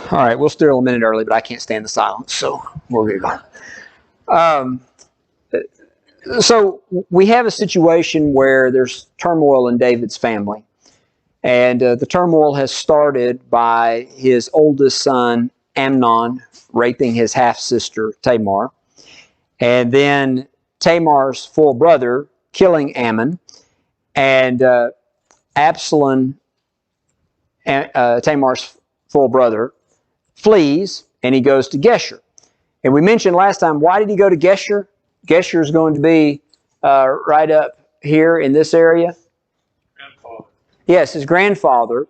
All right, we'll still a minute early, but I can't stand the silence, so we'll get going. So we have a situation where there's turmoil in David's family. And the turmoil has started by his oldest son, Amnon, raping his half-sister, Tamar. And then Tamar's full brother killing Ammon. And Absalom, Tamar's full brother, flees and he goes to Geshur. And we mentioned last time, why did he go to Geshur? Geshur is going to be right up here in this area. Yes, his grandfather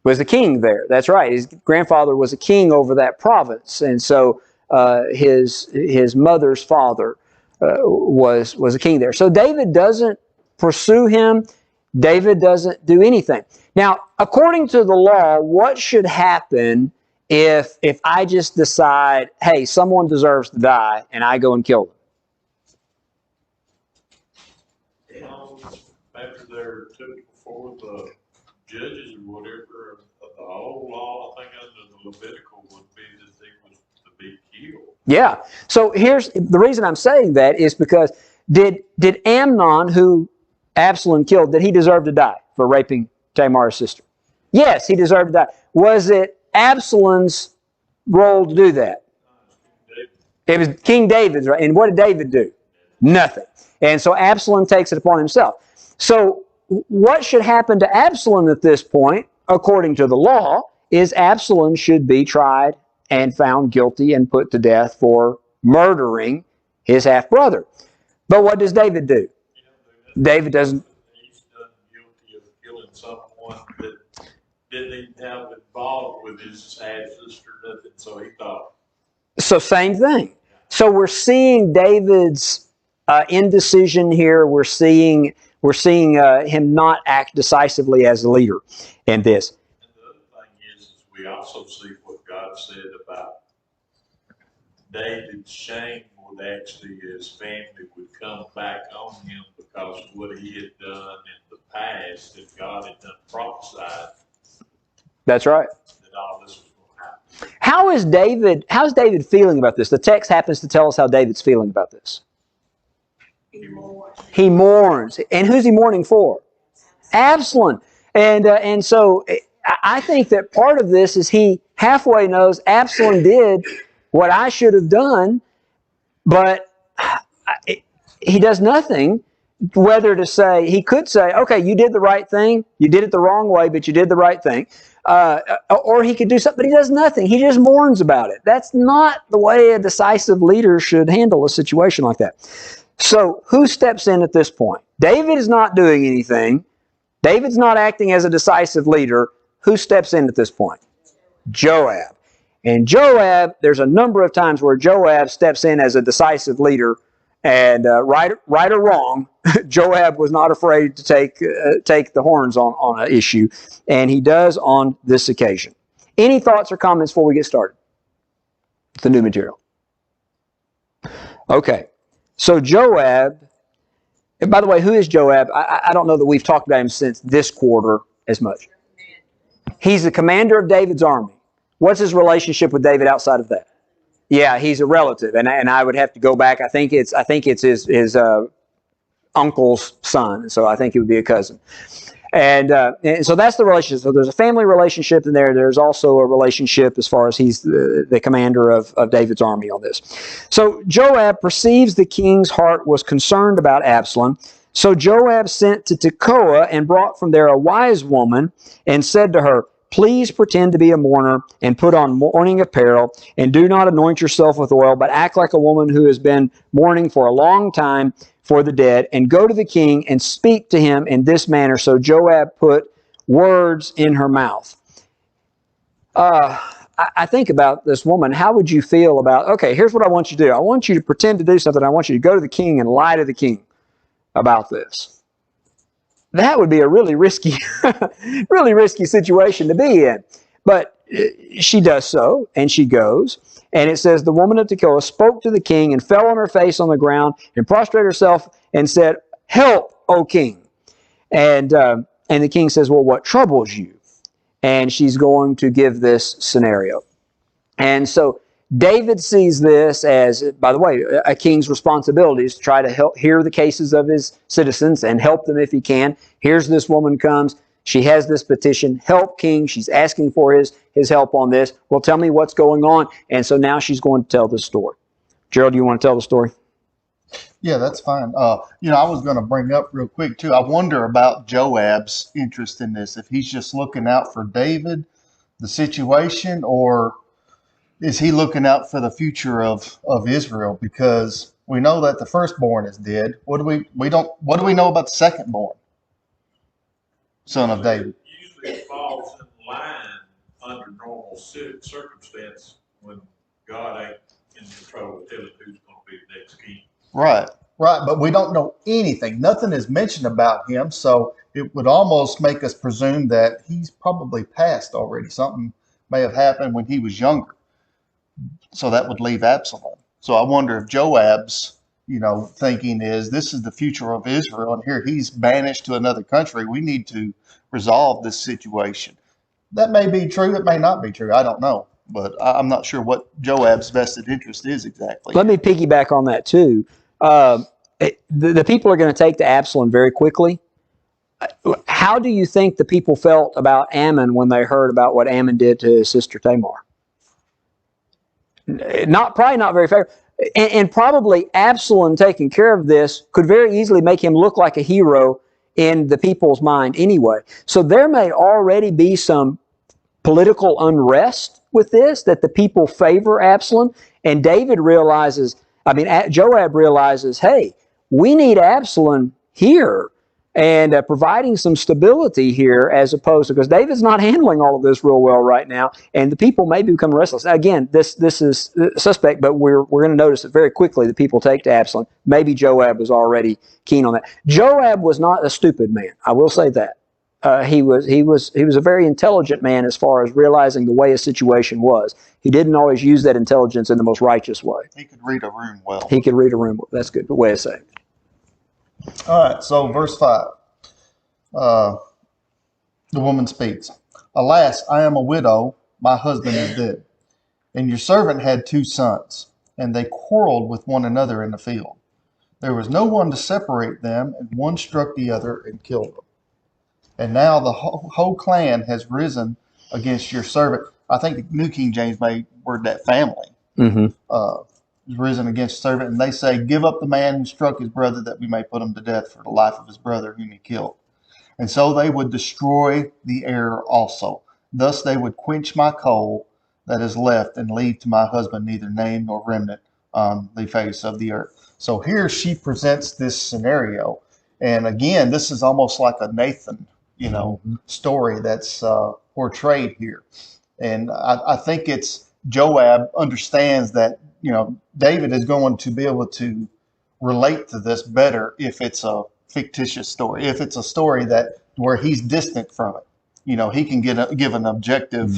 was the king there. That's right. His grandfather was a king over that province. And so his mother's father was a king there. So David doesn't pursue him. David doesn't do anything. Now, according to the law, what should happen if I just decide, hey, someone deserves to die, and I go and kill them? After they're took before the judges or whatever, the whole law, I think under the Levitical would be that they was to be killed. Yeah. So here's the reason I'm saying that is because did Amnon, who Absalom killed, did he deserve to die for raping Tamar's sister? Yes, he deserved to die. Was it Absalom's role to do that? It was King David's, right? And what did David do? Nothing. And so Absalom takes it upon himself. So what should happen to Absalom at this point, according to the law, is Absalom should be tried and found guilty and put to death for murdering his half-brother. But what does David do? David doesn't. He's done guilty of killing someone that didn't even have involved with his half-sister or nothing, so he thought. So same thing. So we're seeing David's indecision here. We're seeing him not act decisively as a leader in this. And the other thing is we also see what God said about David's shame would actually, his family would come back on him because of what he had done in the past, that God had done prophesied. That's right. That all this was going to happen. How's David feeling about this? The text happens to tell us how David's feeling about this. He mourns. And who's he mourning for? Absalom. And so I think that part of this is he halfway knows Absalom did what I should have done, but he does nothing. Whether to say, he could say, okay, you did the right thing. You did it the wrong way, but you did the right thing. Or he could do something, but he does nothing. He just mourns about it. That's not the way a decisive leader should handle a situation like that. So who steps in at this point? David is not doing anything. David's not acting as a decisive leader. Who steps in at this point? Joab. And Joab, there's a number of times where Joab steps in as a decisive leader. And right or wrong, Joab was not afraid to take the horns on an issue. And he does on this occasion. Any thoughts or comments before we get started with the new material? Okay. So Joab, and by the way, who is Joab? I don't know that we've talked about him since this quarter as much. He's the commander of David's army. What's his relationship with David outside of that? Yeah, he's a relative, and I would have to go back. I think it's his uncle's son, so I think it would be a cousin. And so that's the relationship. So there's a family relationship in there. There's also a relationship as far as he's the commander of David's army on this. So Joab perceives the king's heart was concerned about Absalom. So Joab sent to Tekoa and brought from there a wise woman and said to her, please pretend to be a mourner and put on mourning apparel and do not anoint yourself with oil, but act like a woman who has been mourning for a long time for the dead, and go to the king and speak to him in this manner. So Joab put words in her mouth. I think about this woman. How would you feel about, okay, here's what I want you to do. I want you to pretend to do something. I want you to go to the king and lie to the king about this. That would be a really risky, really risky situation to be in. But she does so, and she goes. And it says, the woman of Tekoa spoke to the king and fell on her face on the ground and prostrated herself and said, help, O king. And the king says, well, what troubles you? And she's going to give this scenario. And so David sees this as, by the way, a king's responsibility is to try to hear the cases of his citizens and help them if he can. Here's this woman comes. She has this petition, help king. She's asking for his help on this. Well, tell me what's going on. And so now she's going to tell this story. Gerald, do you want to tell the story? Yeah, that's fine. I was going to bring up real quick too. I wonder about Joab's interest in this. If he's just looking out for David, the situation, or is he looking out for the future of Israel? Because we know that the firstborn is dead. What do we know about the secondborn son of David? Usually falls in line under normal circumstance when God ain't in control of telling who's going to be the next king. Right. But we don't know anything. Nothing is mentioned about him, so it would almost make us presume that he's probably passed already. Something may have happened when he was younger. So that would leave Absalom. So I wonder if Joab's, thinking is this is the future of Israel, and here he's banished to another country. We need to resolve this situation. That may be true. It may not be true. I don't know. But I'm not sure what Joab's vested interest is exactly. Let me piggyback on that too. The people are going to take to Absalom very quickly. How do you think the people felt about Ammon when they heard about what Ammon did to his sister Tamar? Probably not very fair. And probably Absalom taking care of this could very easily make him look like a hero in the people's mind anyway. So there may already be some political unrest with this, that the people favor Absalom. And David realizes, Joab realizes, hey, we need Absalom here and providing some stability here, as opposed to, because David's not handling all of this real well right now, and the people may become restless. Again, this is suspect, but we're going to notice that very quickly the people take to Absalom. Maybe Joab was already keen on that. Joab was not a stupid man. I will say that. He was a very intelligent man as far as realizing the way a situation was. He didn't always use that intelligence in the most righteous way. He could read a room well. He could read a room well. That's a good way to say it. All right, so verse 5. The woman speaks. Alas, I am a widow. My husband is dead. And your servant had 2 sons, and they quarreled with one another in the field. There was no one to separate them, and one struck the other and killed them. And now the whole clan has risen against your servant. I think the New King James may word that family. Risen against servant, and they say, give up the man who struck his brother, that we may put him to death for the life of his brother whom he killed. And so they would destroy the heir also. Thus they would quench my coal that is left, and leave to my husband neither name nor remnant on the face of the earth. So here she presents this scenario, and again, this is almost like a Nathan, story that's portrayed here. And I think it's Joab understands that David is going to be able to relate to this better if it's a fictitious story, if it's a story that where he's distant from it. He can give an objective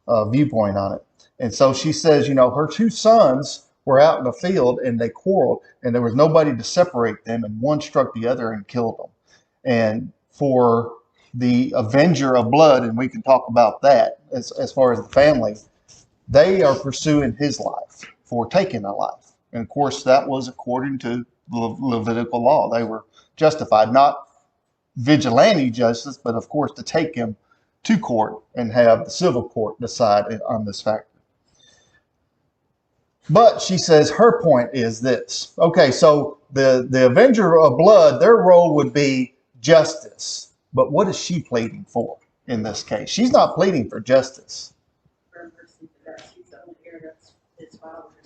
viewpoint on it. And so she says, her 2 sons were out in the field and they quarreled, and there was nobody to separate them, and one struck the other and killed them. And for the avenger of blood, and we can talk about that as far as the family, they are pursuing his life for taking a life. And of course, that was according to Levitical law. They were justified, not vigilante justice, but of course to take him to court and have the civil court decide on this factor. But she says her point is this. Okay, so the avenger of blood, their role would be justice. But what is she pleading for in this case? She's not pleading for justice.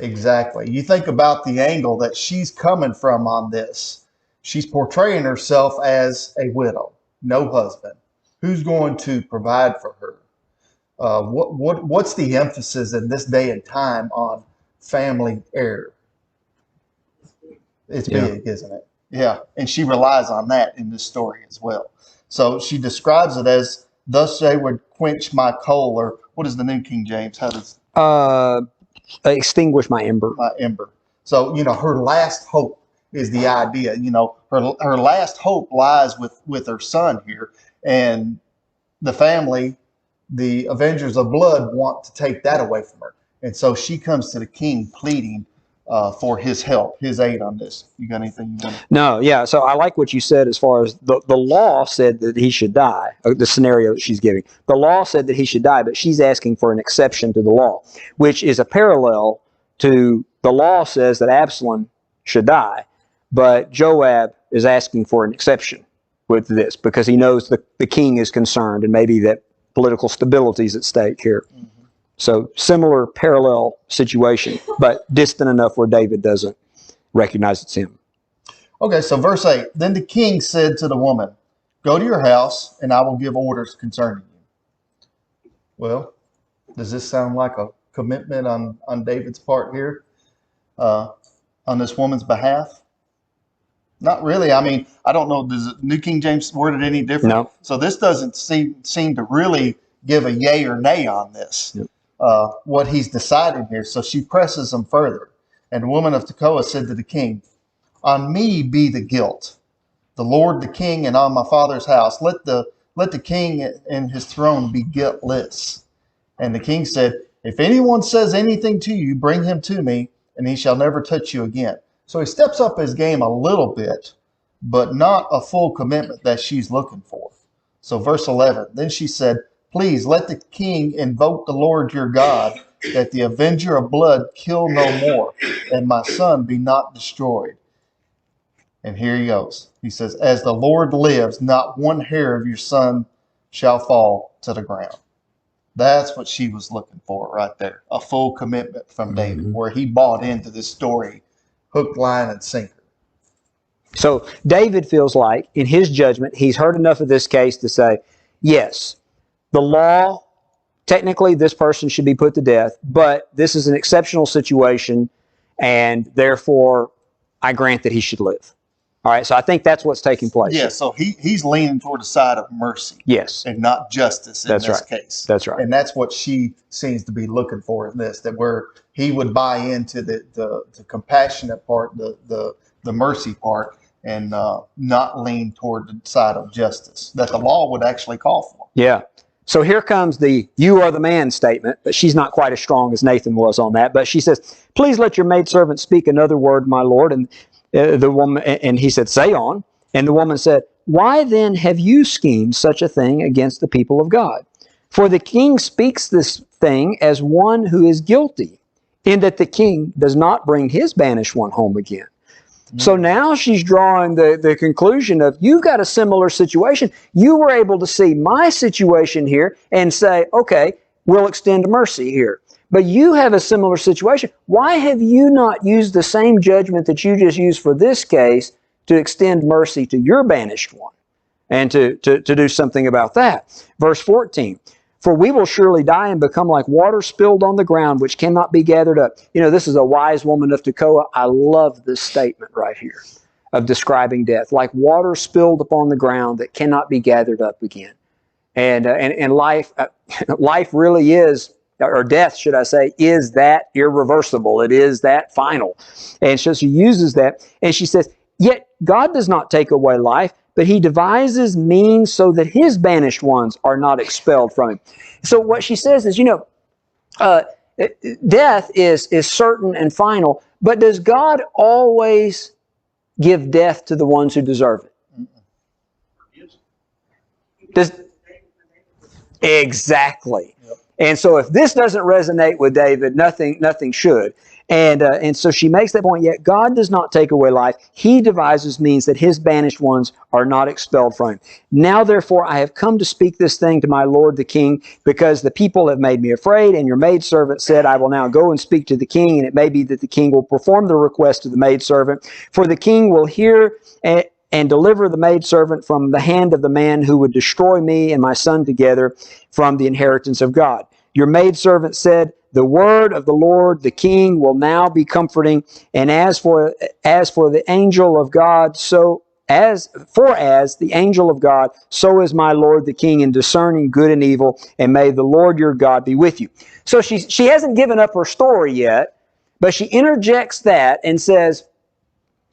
Exactly. You think about the angle that she's coming from on this. She's portraying herself as a widow, no husband. Who's going to provide for her? What's the emphasis in this day and time on family heir? It's big, isn't it? Yeah, and she relies on that in this story as well. So she describes it as, thus they would quench my coal, or what is the New King James? How does extinguish my ember. My ember. So, her last hope is the idea. Her last hope lies with her son here. And the family, the Avengers of Blood, want to take that away from her. And so she comes to the king pleading for his help, his aid on this. You got anything you want to? No, yeah. So I like what you said as far as the law said that he should die, the scenario that she's giving. The law said that he should die, but she's asking for an exception to the law, which is a parallel to the law says that Absalom should die, but Joab is asking for an exception with this because he knows the king is concerned and maybe that political stability is at stake here. So similar parallel situation, but distant enough where David doesn't recognize it's him. Okay, so verse 8. Then the king said to the woman, "Go to your house, and I will give orders concerning you." Well, does this sound like a commitment on David's part here on this woman's behalf? Not really. I mean, I don't know. Does the New King James word it any different? No. So this doesn't seem to really give a yay or nay on this. Yep. What he's deciding here. So she presses him further. And the woman of Tekoa said to the king, "On me be the guilt, the Lord the king, and on my father's house. Let the king and his throne be guiltless." And the king said, "If anyone says anything to you, bring him to me, and he shall never touch you again." So he steps up his game a little bit, but not a full commitment that she's looking for. So verse 11, then she said, "Please let the king invoke the Lord your God, that the avenger of blood kill no more, and my son be not destroyed." And here he goes. He says, "As the Lord lives, not one hair of your son shall fall to the ground." That's what she was looking for right there. A full commitment from David, where he bought into this story, hook, line, and sinker. So David feels like, in his judgment, he's heard enough of this case to say, yes, the law, technically this person should be put to death, but this is an exceptional situation, and therefore I grant that he should live. All right, so I think that's what's taking place. Yeah, so he's leaning toward the side of mercy. Yes. And not justice in That's this right. case. That's right. And that's what she seems to be looking for in this, that where he would buy into the compassionate part, the mercy part, and not lean toward the side of justice that the law would actually call for. Yeah. So here comes the "you are the man" statement, but she's not quite as strong as Nathan was on that. But she says, "Please let your maidservant speak another word, my lord." And the woman, and he said, "Say on." And the woman said, "Why then have you schemed such a thing against the people of God? For the king speaks this thing as one who is guilty, in that the king does not bring his banished one home again." So now she's drawing the conclusion of, you've got a similar situation. You were able to see my situation here and say, okay, we'll extend mercy here. But you have a similar situation. Why have you not used the same judgment that you just used for this case to extend mercy to your banished one and to do something about that? Verse 14. For we will surely die and become like water spilled on the ground, which cannot be gathered up. You know, this is a wise woman of Tekoa. I love this statement right here of describing death. Like water spilled upon the ground that cannot be gathered up again. And life, life really is, or death, should I say, is that irreversible. It is that final. And so she uses that, and she says, yet God does not take away life, but he devises means so that his banished ones are not expelled from him. So what she says is, death is certain and final, but does God always give death to the ones who deserve it? Exactly. Yep. And so if this doesn't resonate with David, nothing should. And so she makes that point, yet God does not take away life. He devises means that his banished ones are not expelled from him. Now, therefore, I have come to speak this thing to my lord the king, because the people have made me afraid, and your maidservant said, I will now go and speak to the king, and it may be that the king will perform the request of the maidservant. For the king will hear and deliver the maidservant from the hand of the man who would destroy me and my son together from the inheritance of God. Your maidservant said, the word of the Lord, the king, will now be comforting. And as for the angel of God, as the angel of God, so is my Lord the king in discerning good and evil, and may the Lord your God be with you. So she hasn't given up her story yet, but she interjects that and says,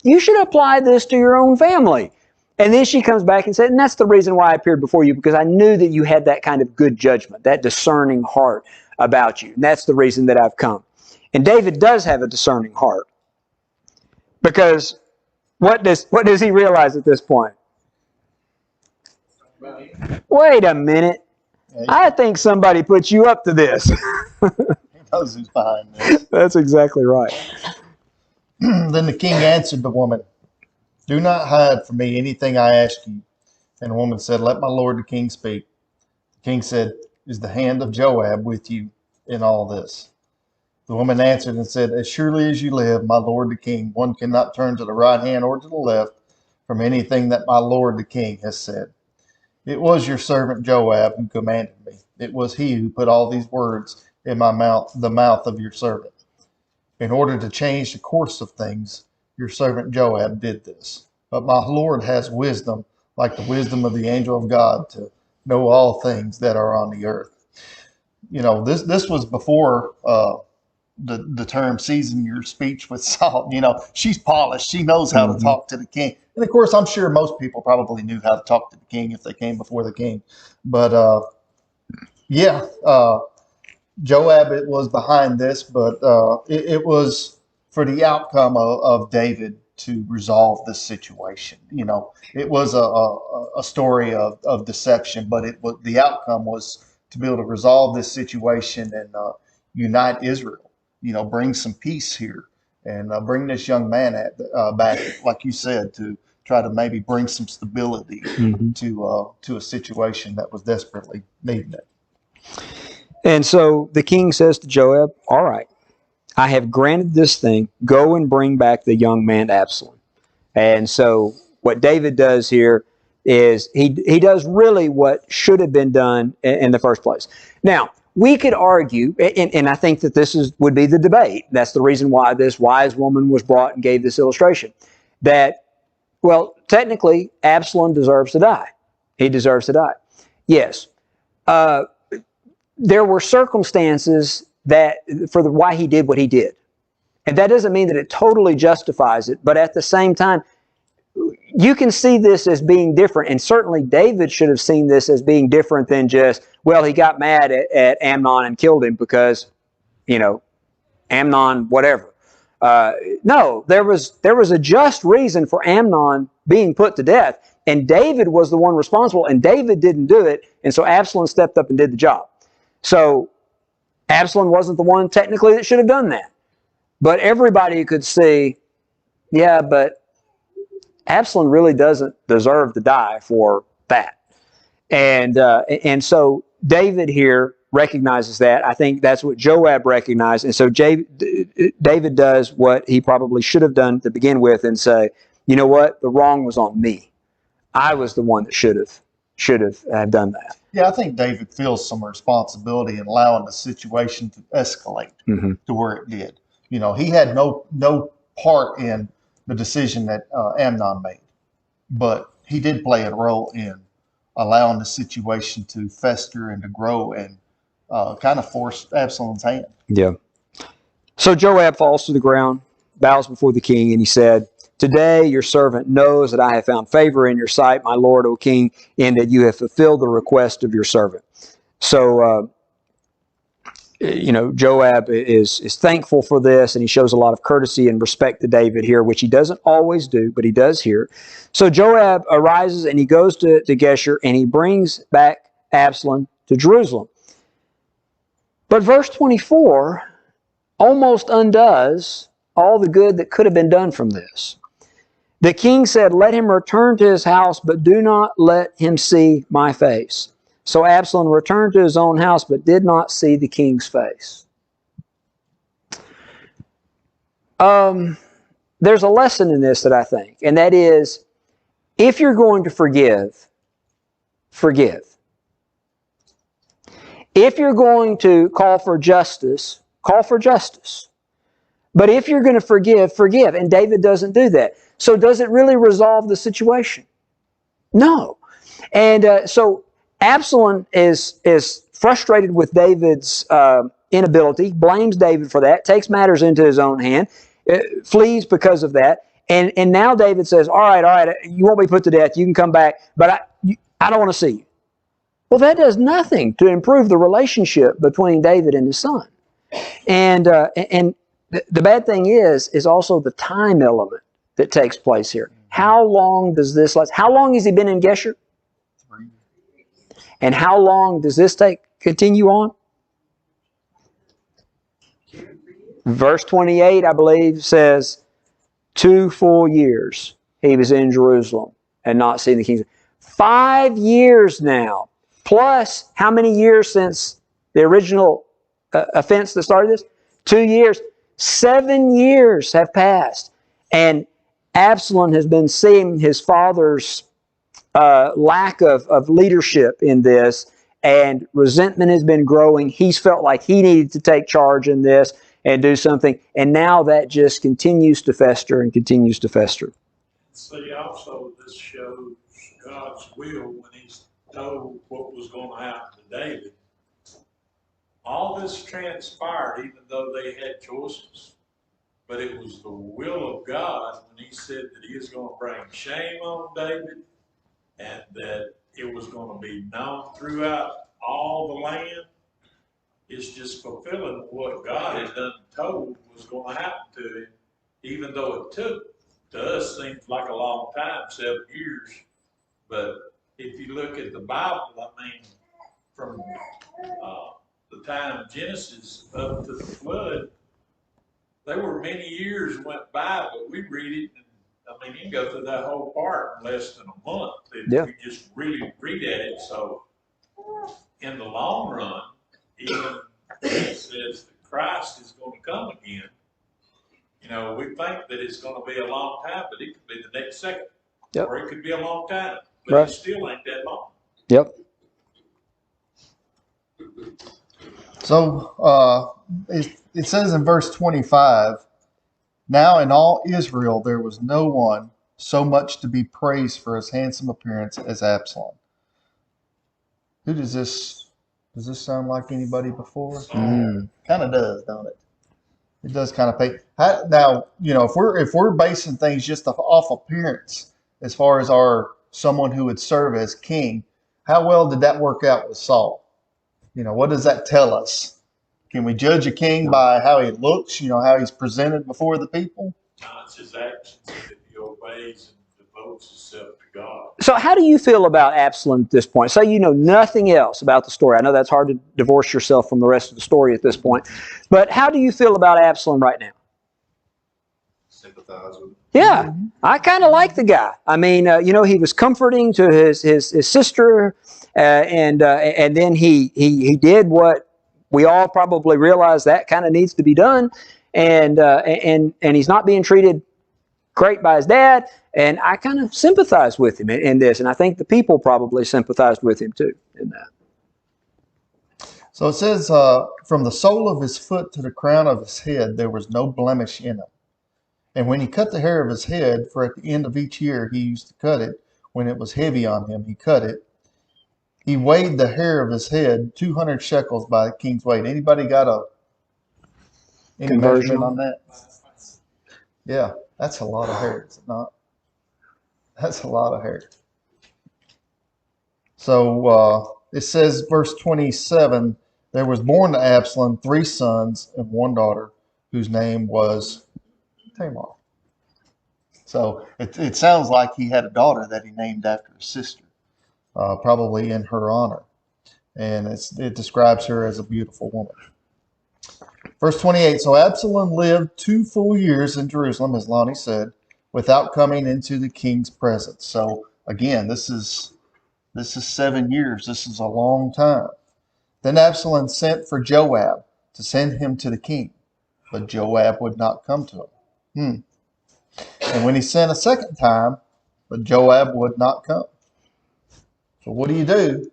you should apply this to your own family. And then she comes back and said, and that's the reason why I appeared before you, because I knew that you had that kind of good judgment, that discerning heart about you. And that's the reason that I've come. And David does have a discerning heart. Because what does he realize at this point? Wait a minute. I think somebody put you up to this. He knows who's behind this. That's exactly right. Then the king answered the woman, "Do not hide from me anything I ask you." And the woman said, "Let my lord the king speak." The king said, "Is the hand of Joab with you in all this?" The woman answered and said, "As surely as you live, my lord the king, one cannot turn to the right hand or to the left from anything that my lord the king has said. It was your servant Joab who commanded me. It was he who put all these words in my mouth, the mouth of your servant. In order to change the course of things, your servant Joab did this. But my Lord has wisdom, like the wisdom of the angel of God, to know all things that are on the earth." You know, this was before the term "season your speech with salt." You know, she's polished. She knows how to talk to the king. And of course, I'm sure most people probably knew how to talk to the king if they came before the king. But Joab it was behind this, but it was for the outcome of David to resolve this situation. You know, it was a story of deception, but the outcome was to be able to resolve this situation and unite Israel. You know, bring some peace here and bring this young man back, like you said, to try to maybe bring some stability to a situation that was desperately needing it. And so the king says to Joab, "All right, I have granted this thing. Go and bring back the young man Absalom." And so what David does here is he does really what should have been done in the first place. Now, we could argue, and I think that would be the debate. That's the reason why this wise woman was brought and gave this illustration. That, well, technically, Absalom deserves to die. He deserves to die. Yes. There were circumstances why he did what he did. And that doesn't mean that it totally justifies it, but at the same time, you can see this as being different, and certainly David should have seen this as being different than just, well, he got mad at Amnon and killed him because, you know, Amnon, whatever. No, there was a just reason for Amnon being put to death, and David was the one responsible, and David didn't do it, and so Absalom stepped up and did the job. So Absalom wasn't the one technically that should have done that. But everybody could see, yeah, but Absalom really doesn't deserve to die for that. And so David here recognizes that. I think that's what Joab recognized. And so David does what he probably should have done to begin with and say, you know what? The wrong was on me. I was the one that should have done that. Yeah, I think David feels some responsibility in allowing the situation to escalate to where it did. You know, he had no part in the decision that Amnon made, but he did play a role in allowing the situation to fester and to grow and kind of force Absalom's hand. Yeah. So Joab falls to the ground, bows before the king, and he said, "Today your servant knows that I have found favor in your sight, my lord, O king, in that you have fulfilled the request of your servant." So, Joab is thankful for this, and he shows a lot of courtesy and respect to David here, which he doesn't always do, but he does here. So Joab arises, and he goes to Geshur, and he brings back Absalom to Jerusalem. But verse 24 almost undoes all the good that could have been done from this. The king said, "Let him return to his house, but do not let him see my face." So Absalom returned to his own house, but did not see the king's face. There's a lesson in this that I think, and that is, if you're going to forgive, forgive. If you're going to call for justice, call for justice. But if you're going to forgive, forgive. And David doesn't do that. So does it really resolve the situation? No. And so Absalom is frustrated with David's inability, blames David for that, takes matters into his own hand, flees because of that. And now David says, all right, you won't be put to death. You can come back, but I don't want to see you. Well, that does nothing to improve the relationship between David and his son. And the bad thing is also the time element that takes place here. How long does this last? How long has he been in Geshur? And how long does this continue on? Verse 28, I believe, says 2 full years he was in Jerusalem and not seeing the king. 5 years now, plus how many years since the original offense that started this? 2 years. 7 years have passed. And Absalom has been seeing his father's lack of leadership in this, and resentment has been growing. He's felt like he needed to take charge in this and do something, and now that just continues to fester and continues to fester. See, also this shows God's will when He's told what was going to happen to David. All this transpired even though they had choices. But it was the will of God when He said that He was going to bring shame on David and that it was going to be known throughout all the land. It's just fulfilling what God had done told was going to happen to him, even though it took, to us, seems like a long time, 7 years. But if you look at the Bible, I mean, from the time of Genesis up to the flood, there were many years went by, but we read it, and I mean, you can go through that whole part in less than a month if you just really read at it. So, in the long run, even it says that Christ is going to come again. You know, we think that it's going to be a long time, but it could be the next second, or it could be a long time, but it still ain't that long. Yep. So it says in verse 25, now in all Israel there was no one so much to be praised for his handsome appearance as Absalom. Who does this sound like anybody before? Kind of does, don't it? It does kind of pay. Now, you know, if we're basing things just off appearance, as far as someone who would serve as king, how well did that work out with Saul? You know, what does that tell us? Can we judge a king by how he looks, you know, how he's presented before the people? No, it's his actions that he obeys and devotes himself to God. So how do you feel about Absalom at this point? Say you know nothing else about the story. I know that's hard to divorce yourself from the rest of the story at this point. But how do you feel about Absalom right now? Sympathize with him. Yeah, I kind of like the guy. I mean, you know, he was comforting to his sister, and then he did what we all probably realize that kind of needs to be done, and he's not being treated great by his dad, and I kind of sympathize with him in this, and I think the people probably sympathized with him too in that. So it says, from the sole of his foot to the crown of his head, there was no blemish in him. And when he cut the hair of his head, for at the end of each year he used to cut it, when it was heavy on him, he cut it. He weighed the hair of his head 200 shekels by the king's weight. Anybody got any measurement on that? Yeah, that's a lot of hair, is it not? That's a lot of hair. So it says, verse 27, there was born to Absalom 3 sons and 1 daughter, whose name was Tamar. So it sounds like he had a daughter that he named after his sister, probably in her honor. And it describes her as a beautiful woman. Verse 28, so Absalom lived 2 full years in Jerusalem, as Lonnie said, without coming into the king's presence. So again, this is 7 years. This is a long time. Then Absalom sent for Joab to send him to the king, but Joab would not come to him. And when he sent a second time, but Joab would not come. So what do?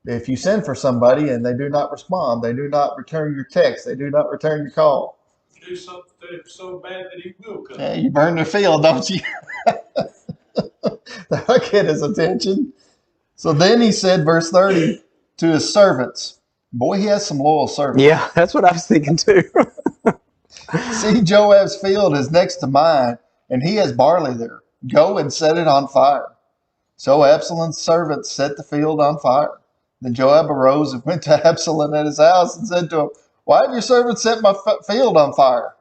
If you send for somebody and they do not respond, they do not return your text, they do not return your call. Do something to him so bad that he will come. Yeah, you burn their field, don't you? That'll get his attention. So then he said, verse 30, to his servants. Boy, he has some loyal servants. Yeah, that's what I was thinking too. See, Joab's field is next to mine, and he has barley there. Go and set it on fire. So Absalom's servants set the field on fire. Then Joab arose and went to Absalom at his house and said to him, Why have your servants set my field on fire?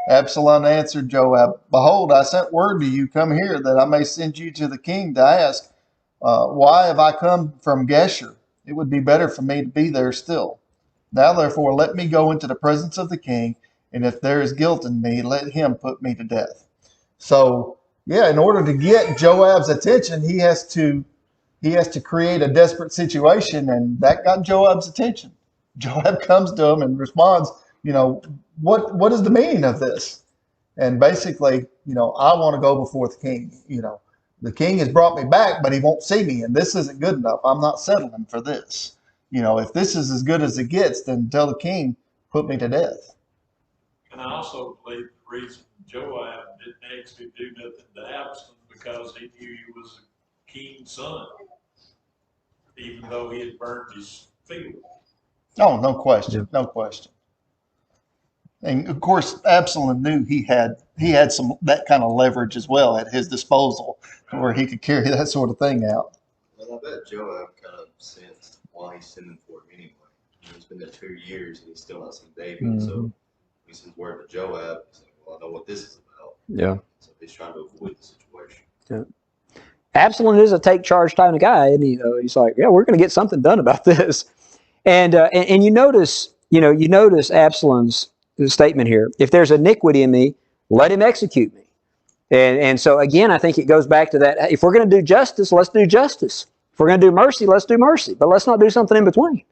Absalom answered Joab, Behold, I sent word to you, come here, that I may send you to the king to ask, Why have I come from Geshur? It would be better for me to be there still. Now therefore let me go into the presence of the king, and if there is guilt in me, let him put me to death. So, yeah, in order to get Joab's attention, he has to create a desperate situation, and that got Joab's attention. Joab comes to him and responds, what is the meaning of this? And basically, I want to go before the king. The king has brought me back, but he won't see me, and this isn't good enough. I'm not settling for this. If this is as good as it gets, then tell the king, put me to death. And I also believe the reason Joab didn't actually do nothing to Absalom because he knew he was a king's son, even though he had burned his field. Oh, no question, no question. And of course, Absalom knew he had some that kind of leverage as well at his disposal, where he could carry that sort of thing out. Well, I bet Joab kind of sensed why he's sending for him anyway. It's been there 2 years and he's still not seen David. Mm-hmm. So he sends word to Joab. He's like, well, I know what this is about. Yeah. So he's trying to avoid the situation. Yeah. Absalom is a take charge kind of guy, and he's like, yeah, we're going to get something done about this. And you notice Absalom's statement here. If there's iniquity in me, let him execute me. And so again, I think it goes back to that. If we're going to do justice, let's do justice. If we're going to do mercy, let's do mercy. But let's not do something in between.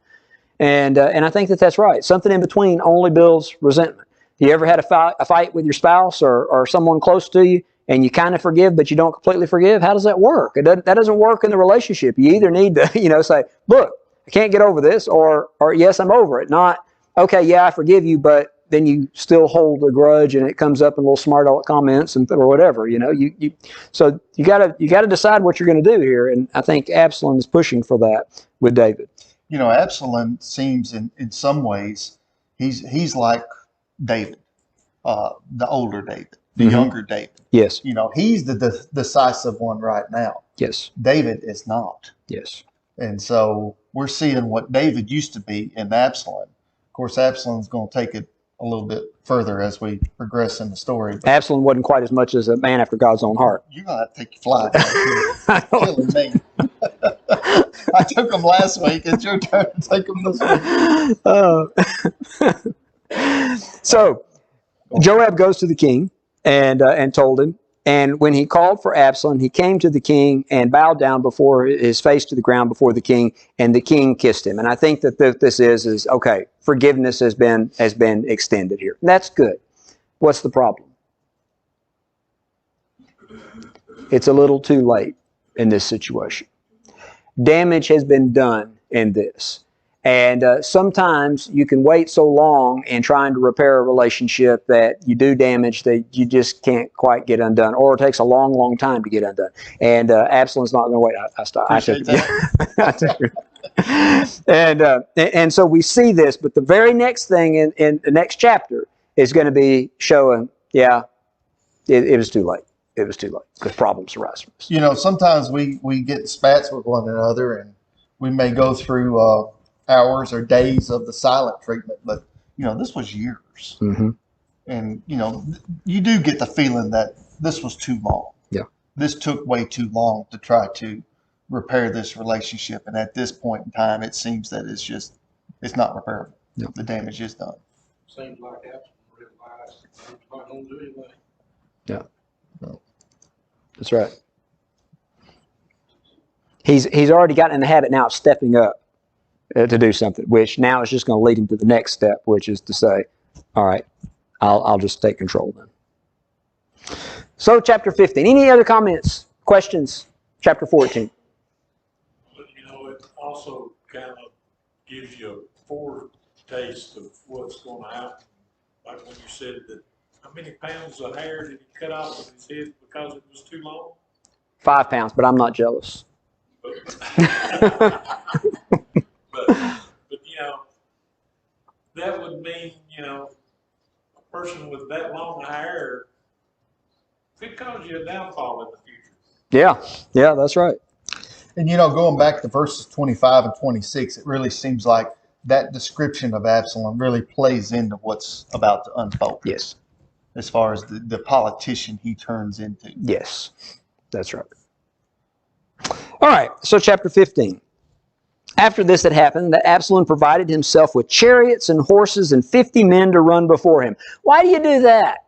And I think that's right. Something in between only builds resentment. You ever had a fight with your spouse or someone close to you, and you kind of forgive, but you don't completely forgive? How does that work? That doesn't work in the relationship. You either need to, say, look, I can't get over this, or yes, I'm over it. Not, okay, yeah, I forgive you, but then you still hold a grudge, and it comes up in little smart aleck comments or whatever. So you gotta decide what you're going to do here, and I think Absalom is pushing for that with David. Absalom seems in some ways he's like David, the older David, the younger David. Yes. He's the decisive one right now. Yes. David is not. Yes. And so we're seeing what David used to be in Absalom. Of course, Absalom's going to take it a little bit further as we progress in the story. But Absalom wasn't quite as much as a man after God's own heart. You're going to have to take your flight. You're killing me. I took them last week. It's your turn to take them this week. So Joab goes to the king and told him. And when he called for Absalom, he came to the king and bowed down before his face to the ground before the king, and the king kissed him. And I think that this is okay. Forgiveness has been extended here. That's good. What's the problem? It's a little too late in this situation. Damage has been done in this. And sometimes you can wait so long in trying to repair a relationship that you do damage that you just can't quite get undone, or it takes a long, long time to get undone. And Absalom's not going to wait. I stopped. And so we see this, but the very next thing in the next chapter is going to be showing, it was too late. It was too late because problems arise from this. Sometimes we get spats with one another, and we may go through hours or days of the silent treatment, but this was years. Mm-hmm. And you do get the feeling that this was too long. Yeah, this took way too long to try to repair this relationship, and at this point in time, it seems that it's not repairable. Yeah. The damage is done. Seems like Absalom realized I'm not going to do anything. Yeah, no. That's right. He's already gotten in the habit now of stepping up to do something, which now is just going to lead him to the next step, which is to say, all right, I'll just take control then. So chapter 15. Any other comments, questions? Chapter 14. But it also kind of gives you a foretaste of what's going to happen. Like when you said that, how many pounds of hair did he cut off of his head because it was too long? 5 pounds, but I'm not jealous. But that would mean, a person with that long hair Could cause you a downfall in the future. Yeah, that's right. And going back to verses 25 and 26, it really seems like that description of Absalom really plays into what's about to unfold. Yes, As far as the politician he turns into. yes, that's right. All right, so chapter 15. After this had happened, that Absalom provided himself with chariots and horses and 50 men to run before him. Why do you do that?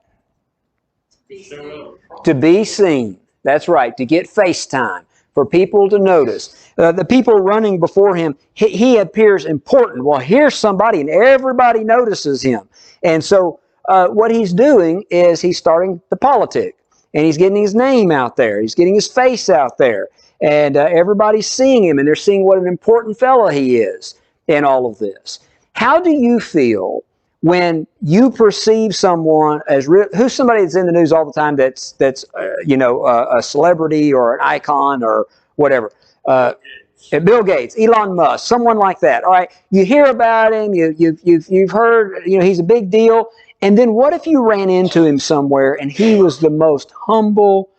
To be seen. That's right, to get face time, for people to notice. The people running before him, he appears important. Well, here's somebody, and everybody notices him. And so what he's doing is he's starting the politic, and he's getting his name out there. He's getting his face out there. And everybody's seeing him, and they're seeing what an important fellow he is in all of this. How do you feel when you perceive someone as who's somebody that's in the news all the time that's a celebrity or an icon or whatever? Bill Gates, Elon Musk, someone like that. All right, you hear about him, you've heard, he's a big deal, and then what if you ran into him somewhere and he was the most humble,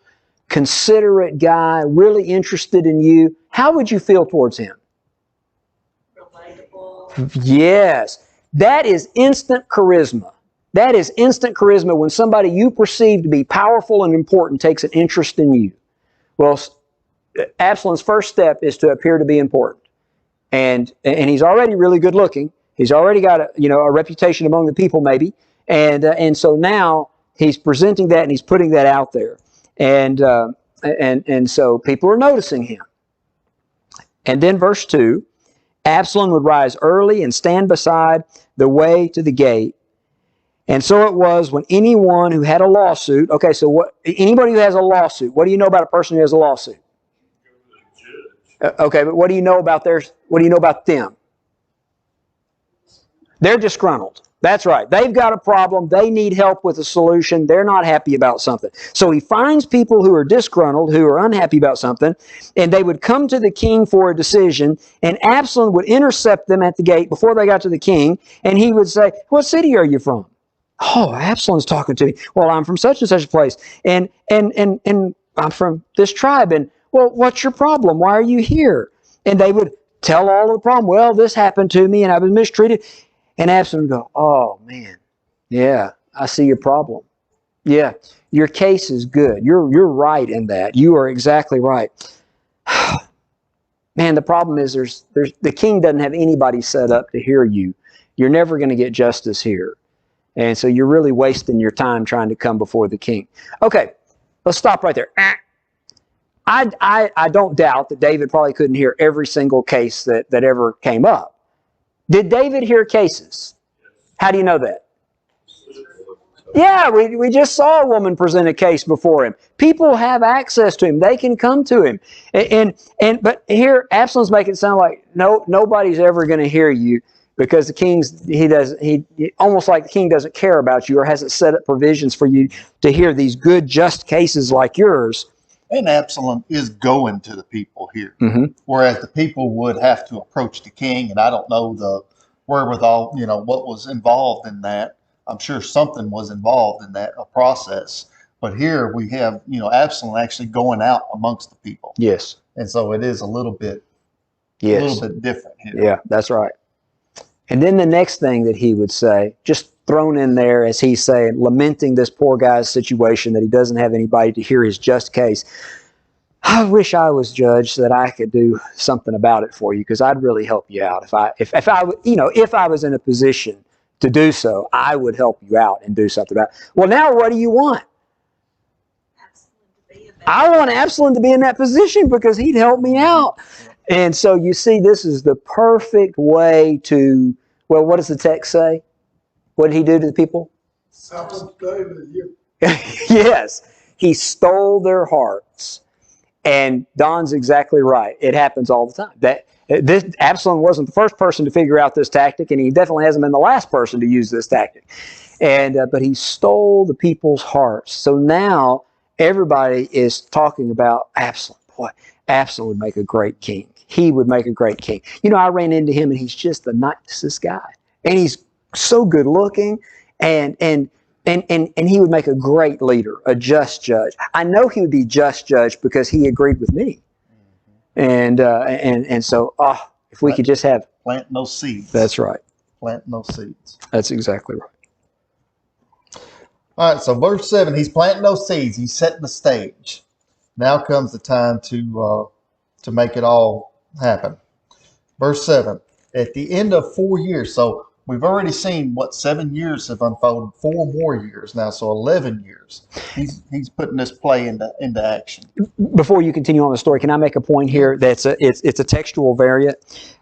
considerate guy, really interested in you? How would you feel towards him? Relatable. Yes. That is instant charisma. That is instant charisma when somebody you perceive to be powerful and important takes an interest in you. Well, Absalom's first step is to appear to be important. And he's already really good looking. He's already got a reputation among the people maybe. And so now he's presenting that and he's putting that out there. And so people are noticing him. And then verse 2, Absalom would rise early and stand beside the way to the gate. And so it was when anyone who had a lawsuit, okay, so anybody who has a lawsuit, what do you know about a person who has a lawsuit? Okay, but what do you know about them? They're disgruntled. That's right. They've got a problem. They need help with a solution. They're not happy about something. So he finds people who are disgruntled, who are unhappy about something, and they would come to the king for a decision, and Absalom would intercept them at the gate before they got to the king, and he would say, "What city are you from?" "Oh, Absalom's talking to me." "Well, I'm from such and such a place, and I'm from this tribe, and well, what's your problem? Why are you here?" And they would tell all of the problem. "Well, this happened to me, and I was mistreated." And Absalom would go, "Oh, man, yeah, I see your problem. Yeah, your case is good. You're right in that. You are exactly right." Man, the problem is the king doesn't have anybody set up to hear you. You're never going to get justice here. And so you're really wasting your time trying to come before the king. Okay, let's stop right there. I don't doubt that David probably couldn't hear every single case that ever came up. Did David hear cases? How do you know that? Yeah, we just saw a woman present a case before him. People have access to him. They can come to him. But here Absalom's making it sound like nobody's ever going to hear you because he almost like the king doesn't care about you or hasn't set up provisions for you to hear these good, just cases like yours. And Absalom is going to the people here, whereas the people would have to approach the king, and I don't know the wherewithal, what was involved in that. I'm sure something was involved in that, a process. But here we have, Absalom actually going out amongst the people. Yes. And so it is a little bit different here. Yeah, that's right. And then the next thing that he would say, just thrown in there as he's saying, lamenting this poor guy's situation that he doesn't have anybody to hear his just case. "I wish I was judge so that I could do something about it for you, because I'd really help you out. If I was in a position to do so, I would help you out and do something about it." Well, now what do you want? I want Absalom to be in that position because he'd help me out. And so you see, this is the perfect way to, well, what does the text say? What did he do to the people? Yes, he stole their hearts. And Don's exactly right. It happens all the time. Absalom wasn't the first person to figure out this tactic, and he definitely hasn't been the last person to use this tactic. But he stole the people's hearts. So now everybody is talking about Absalom. Boy, Absalom would make a great king. He would make a great king. I ran into him, and he's just the nicest guy. And he's so good looking, and And he would make a great leader, a just judge. I know he would be just judge because he agreed with me. And so, if we could just have... Plant no seeds. That's right. Plant no seeds. That's exactly right. All right, so verse 7, he's planting those seeds. He's setting the stage. Now comes the time to make it all happen. Verse 7, at the end of 4 years, so we've already seen what 7 years have unfolded, 4 more years now, so 11 years. He's putting this play into action. Before you continue on the story, can I make a point here? It's a textual variant.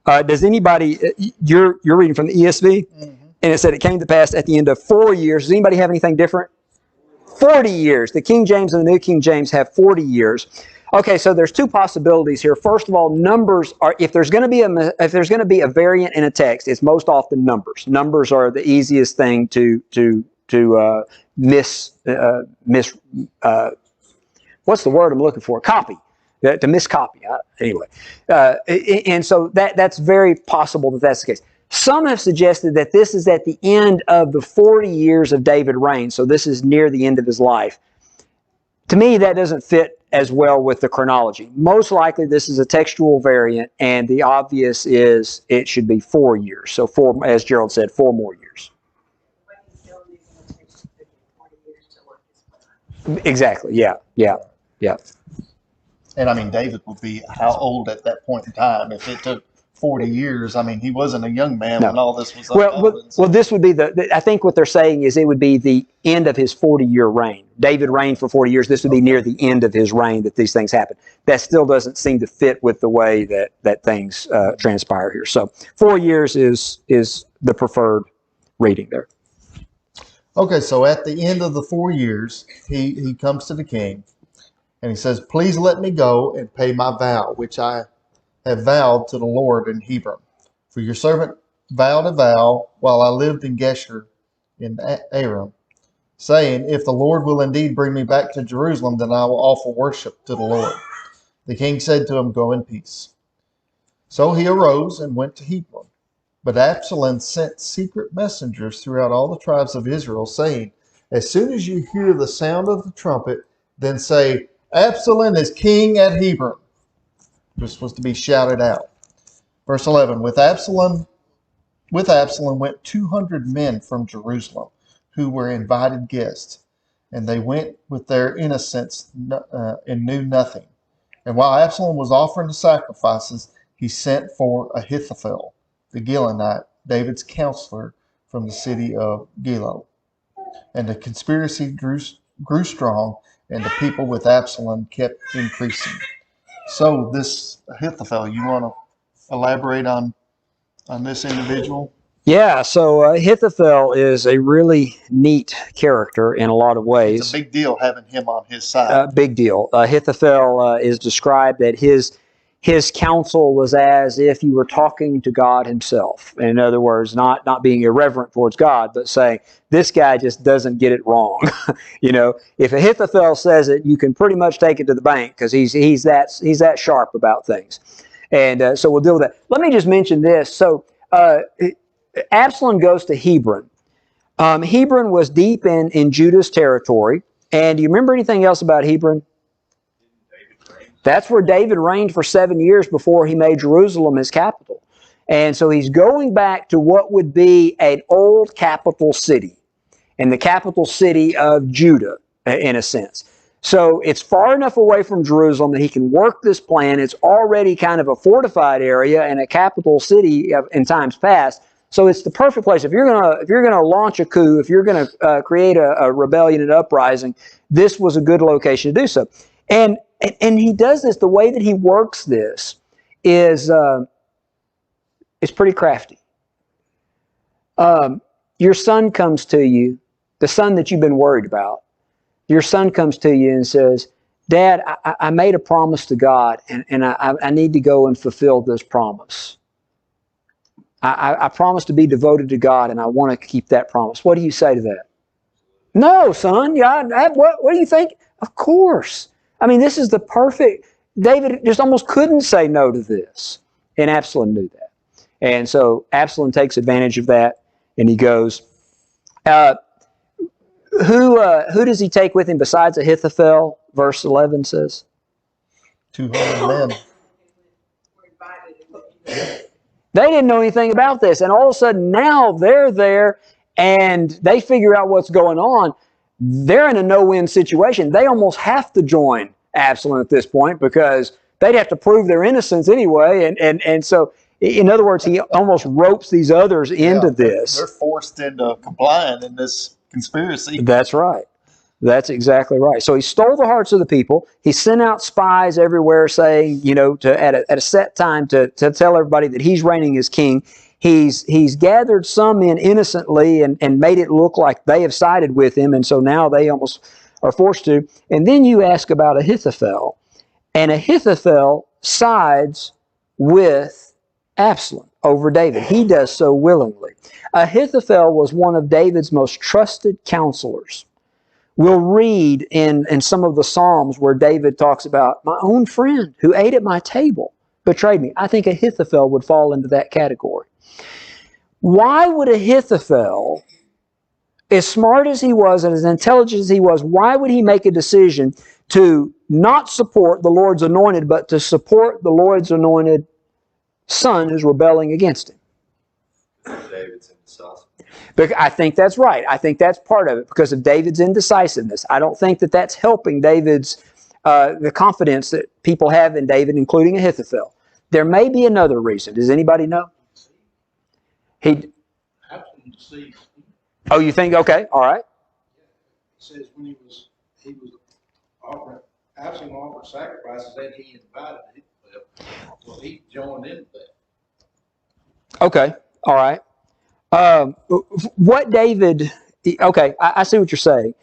Does anybody, you're reading from the ESV, and it said it came to pass at the end of 4 years. Does anybody have anything different? 40 years. The King James and the New King James have 40 years. Okay, so there's two possibilities here. First of all, numbers are, if there's going to be a variant in a text, it's most often numbers. Numbers are the easiest thing to miss. What's the word I'm looking for? Copy. To miscopy. Anyway, and so that's very possible that that's the case. Some have suggested that this is at the end of the 40 years of David reign, so this is near the end of his life. To me, that doesn't fit as well with the chronology. Most likely, this is a textual variant, and the obvious is it should be 4 years. So, as Gerald said, 4 more years. Exactly. Yeah. And I mean, David would be how old at that point in time if it took 40 years? I mean, he wasn't a young man when all this was unfolding. Well, this would be I think what they're saying is it would be the end of his 40-year reign. David reigned for 40 years. This would be near the end of his reign that these things happen. That still doesn't seem to fit with the way that things transpire here. So 4 years is the preferred reading there. Okay, so at the end of the 4 years, he comes to the king and he says, "Please let me go and pay my vow, which I have vowed to the Lord in Hebron. For your servant vowed a vow while I lived in Geshur in Aram, saying, if the Lord will indeed bring me back to Jerusalem, then I will offer worship to the Lord." The king said to him, "Go in peace." So he arose and went to Hebron. But Absalom sent secret messengers throughout all the tribes of Israel, saying, as soon as you hear the sound of the trumpet, then say, Absalom is king at Hebron. This was to be shouted out. Verse 11, with Absalom went 200 men from Jerusalem, who were invited guests, and they went with their innocence and knew nothing. And while Absalom was offering the sacrifices, he sent for Ahithophel, the Gilonite, David's counselor from the city of Gilo. And the conspiracy grew strong, and the people with Absalom kept increasing. So this Ahithophel, you want to elaborate on this individual? Yeah, so Ahithophel is a really neat character in a lot of ways. It's a big deal having him on his side. Big deal. Ahithophel is described that his counsel was as if you were talking to God himself. In other words, not being irreverent towards God, but saying, this guy just doesn't get it wrong. If Ahithophel says it, you can pretty much take it to the bank because he's that sharp about things. And so we'll deal with that. Let me just mention this. So Absalom goes to Hebron. Hebron was deep in Judah's territory. And do you remember anything else about Hebron? That's where David reigned for 7 years before he made Jerusalem his capital. And so he's going back to what would be an old capital city, and the capital city of Judah, in a sense. So it's far enough away from Jerusalem that he can work this plan. It's already kind of a fortified area and a capital city in times past. So it's the perfect place. If you're gonna launch a coup, if you're gonna create a rebellion and uprising, this was a good location to do so. And he does this, the way that he works this is pretty crafty. Your son comes to you, the son that you've been worried about. Your son comes to you and says, Dad, I made a promise to God, and I need to go and fulfill this promise. I promised to be devoted to God, and I want to keep that promise. What do you say to that? No, son. What do you think? Of course. I mean, this is the perfect... David just almost couldn't say no to this. And Absalom knew that. And so Absalom takes advantage of that, and he goes. Who does he take with him besides Ahithophel? Verse 11 says. 200 men. They didn't know anything about this. And all of a sudden now they're there and they figure out what's going on. They're in a no-win situation. They almost have to join Absalom at this point because they'd have to prove their innocence anyway. And so, in other words, he almost ropes these others into this. They're forced into complying in this conspiracy. That's right. That's exactly right. So he stole the hearts of the people. He sent out spies everywhere saying, at a set time to tell everybody that he's reigning as king. He's gathered some men innocently and made it look like they have sided with him. And so now they almost are forced to. And then you ask about Ahithophel. And Ahithophel sides with Absalom over David. He does so willingly. Ahithophel was one of David's most trusted counselors. We'll read in some of the Psalms where David talks about, my own friend who ate at my table betrayed me. I think Ahithophel would fall into that category. Why would Ahithophel, as smart as he was and as intelligent as he was, why would he make a decision to not support the Lord's anointed, but to support the Lord's anointed son who's rebelling against him? David's indecisive. But I think that's right. I think that's part of it because of David's indecisiveness. I don't think that that's helping David's the confidence that people have in David, including Ahithophel. There may be another reason. Does anybody know? Oh, you think? Okay, all right. It says when he was offering, Absalom offered sacrifices that he invited Ahithophel. Well, he joined into that. Okay, all right. What David, okay, I see what you're saying.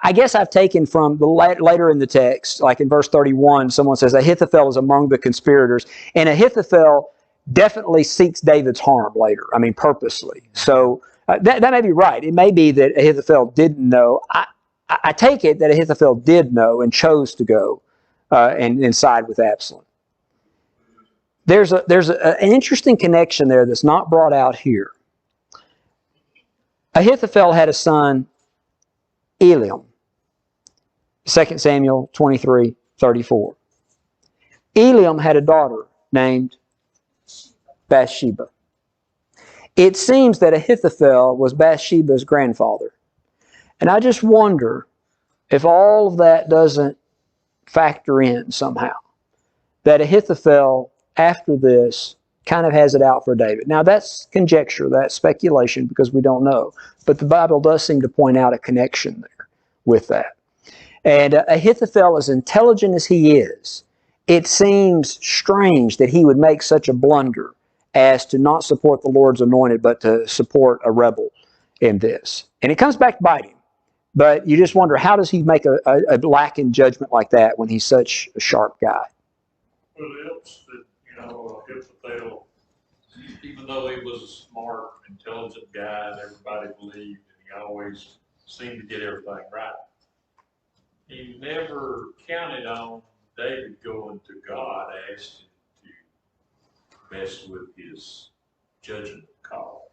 I guess I've taken from the later in the text, like in verse 31, someone says Ahithophel is among the conspirators, and Ahithophel definitely seeks David's harm later, purposely. So that may be right. It may be that Ahithophel didn't know. I take it that Ahithophel did know and chose to go and side with Absalom. There's an interesting connection there that's not brought out here. Ahithophel had a son, Eliam. 2 Samuel 23:34. Eliam had a daughter named Bathsheba. It seems that Ahithophel was Bathsheba's grandfather. And I just wonder if all of that doesn't factor in somehow. That Ahithophel, after this, kind of has it out for David. Now that's conjecture, that's speculation because we don't know. But the Bible does seem to point out a connection there with that. And Ahithophel, as intelligent as he is, it seems strange that he would make such a blunder as to not support the Lord's anointed, but to support a rebel in this. And it comes back to bite him. But you just wonder, how does he make a lack in judgment like that when he's such a sharp guy? Well, it helps that, Ahithophel, even though he was a smart, intelligent guy and everybody believed and he always seemed to get everything right, he never counted on David going to God, asking to mess with his judgment call.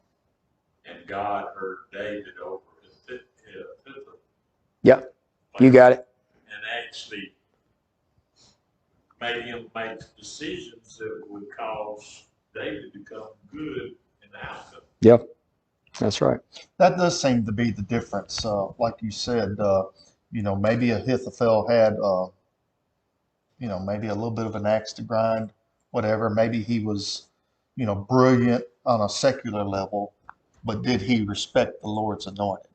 And God heard David over Ahithophel. Yep, you got it. And actually made him make decisions that would cause David to come good in the outcome. Yep, that's right. That does seem to be the difference. Like you said, maybe Ahithophel had, maybe a little bit of an axe to grind, whatever. Maybe he was, brilliant on a secular level, but did he respect the Lord's anointed?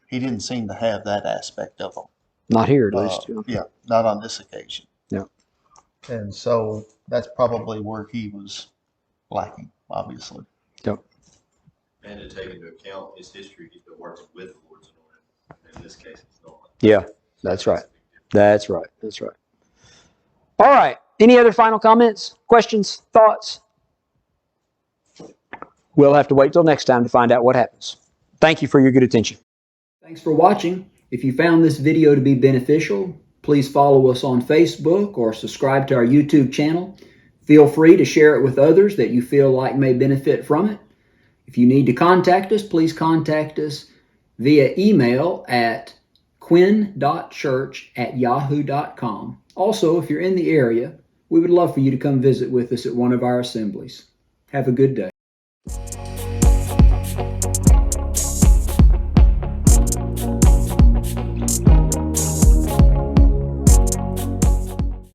He didn't seem to have that aspect of him. Not here, at least. Yeah, not on this occasion. Yeah. And so that's probably where he was lacking, obviously. Yep. And to take into account his history, he's been working with the Lord's anointed. In this case, it's not. Yeah, that's right. That's right. That's right. All right. Any other final comments, questions, thoughts? We'll have to wait till next time to find out what happens. Thank you for your good attention. Thanks for watching. If you found this video to be beneficial, please follow us on Facebook or subscribe to our YouTube channel. Feel free to share it with others that you feel like may benefit from it. If you need to contact us, please contact us via email at quinn.church@yahoo.com. Also, if you're in the area, we would love for you to come visit with us at one of our assemblies. Have a good day.